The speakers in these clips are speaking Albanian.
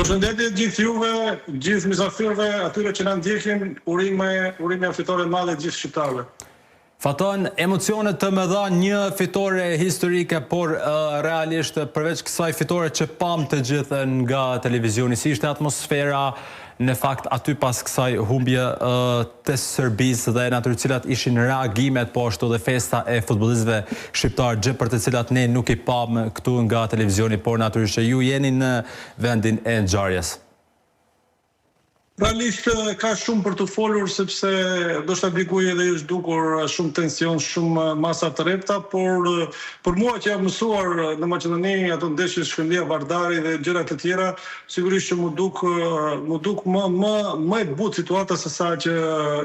Përshëndetje gjithë juve, gjithë mysafirëve, atyre që na ndjekin, urime fitore madhe gjithë shqiptarëve. Faton, emocionet të mëdha, një fitore historike, por realisht përveç kësaj fitore që pam të gjithë nga televizioni, si ishte atmosfera në fakt aty pas kësaj humbje të Serbisë dhe në atyre cilat ishin reagimet, po ashtu dhe festa e futbollistëve shqiptar, gjë për të cilat ne nuk i pam këtu nga televizioni, por natyrisht që ju jeni në vendin e ngjarjes. Realisht ka shumë për të folur sepse do shta dikuj edhe është dukur shumë tension, shumë masa të repta, por për mua që jam mësuar në Maqedoni ato ndeshje Shkëndija Vardari dhe gjëra të tjera, sigurisht që mu duk më e butë situata se sa që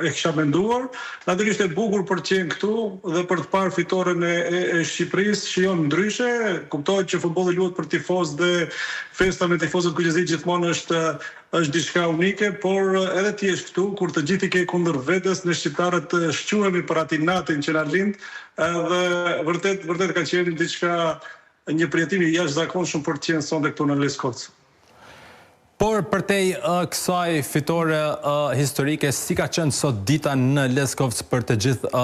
e kisha menduar. Natyrisht e bukur për të qenë këtu dhe për të parë fitoren e Shqipërisë, shijon ndryshe, kuptohet që futbolli luhet për tifoz dhe festa me tifozët kuqezit gjithmonë është diçka unike, por edhe ti je këtu, kur të gjithi ke kundër vetes, ne shqiptarët shquhemi për atin natin që na lind, dhe vërtet ka qenë diçka, një përjetim i jashtëzakonshëm për të qenë sonte këtu në Leskoc. Por përtej kësaj fitore historike, si ka qenë sot dita në Leskovec për të gjithë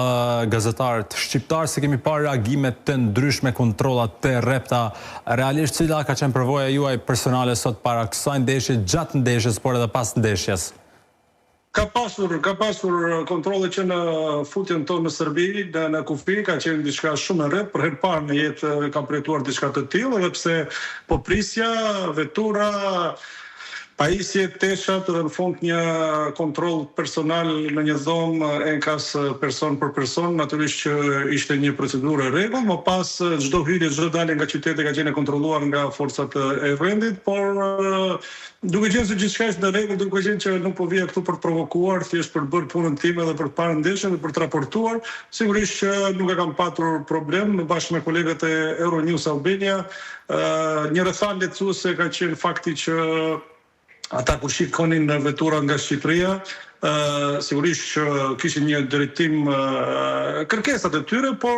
gazetarët shqiptarë, se kemi parë reagimet të ndryshme, kontrollat të repta. Realisht cila ka qenë përvoja juaj personale sot para kësaj ndeshje, gjatë ndeshjes, por edhe pas ndeshjes? Ka pasur kontrole që në futjen tonë në Serbi, në kufi, ka qenë diçka shumë e rrët, për herë parë në jetë kam përjetuar diçka të tillë, edhe pse po prisja, vetura, pajisje, teshat dhe në fund një kontrol personal në një dhomë enkas person për person, natyrisht që ishte një procedurë e rregull, më pas çdo hyrje, çdo dalje nga qyteti ka qenë kontrolluar nga forcat e vendit, por duke qenë se gjithçka është në rregull, duke qenë që nuk po vija këtu për të provokuar, thjesht për bërë punën time dhe për të parë ndeshjen dhe për të raportuar, sigurisht që nuk e kam patur problem bashkë me kolegët e Euronews Albania. Një rrethana lehtësuese ka qenë fakti që ata kur shikonin vetura nga Shqipëria, sigurisht që kishin një drejtim kërkesat e tyre, por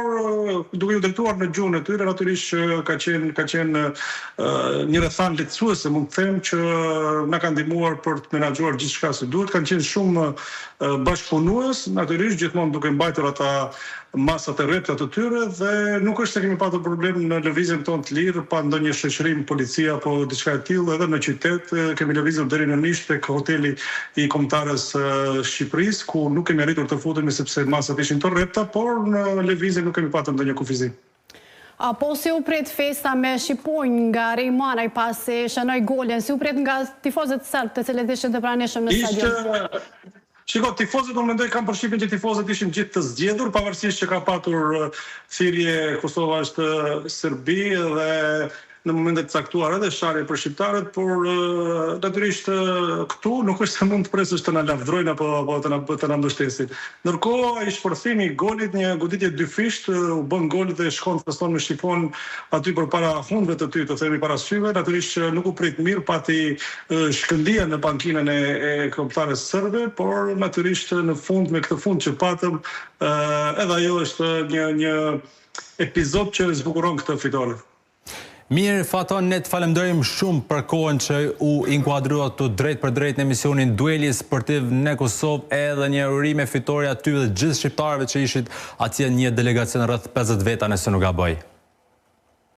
duke ju drejtuar në gjuhën e tyre, natyrisht që ka qenë një rrethana lehtësuese, mund të them, që na ka ndihmuar për të menaxhuar gjithçka si duhet. Kanë qenë shumë bashkëpunues, natyrisht gjithmonë duke mbajtur ata masat e repta të tyre, dhe nuk është se kemi patur problem në lëvizjen tonë të lirë, pa ndonjë shoqërim policia apo diçka e tillë, edhe në qytet kemi lëvizur deri në Nish tek hoteli i kombëtarës Shqipërisë, ku nuk kemi arritur të futemi sepse masat ishin të rrepta, por në lëvizje nuk kemi patur ndonjë kufizim. Po si u pret festa me shqiponj nga Rejmanaj pas se shënoi golin, si u pret nga tifozët serb të cilët ishin të pranishëm në stadion? Shiko, tifozët, unë mendoj kam përshtypjen që tifozët ishin gjithë të zgjedhur, pavarësisht që ka patur thirrje Kosova është Serbi dhe në momentet caktuara edhe sharje për shqiptarët, por natyrisht këtu nuk është se mund të presësh të na lavdrojnë apo të na mbështesin. Ndërkohë, ai shpërthimi i golit, një goditje dyfisht, u bën gol dhe shkon feston me shqipon aty përpara hundëve të ty, të themi para syve, natyrisht nuk u prit mirë, pati Shkëndija në bankinën e kombëtarës serbe, por natyrisht në fund me këtë fund që patëm, edhe ajo është një epizod që zbukuron këtë fitore. Mirë, Faton, ne të falemderim shumë për kohën që u inkuadrua të drejt për drejt në emisionin Dueli Sportiv në Kosovë, edhe një urime fitore aty dhe gjithë shqiptarëve që ishit atje një delegacion rreth 50 veta nëse nuk gaboj.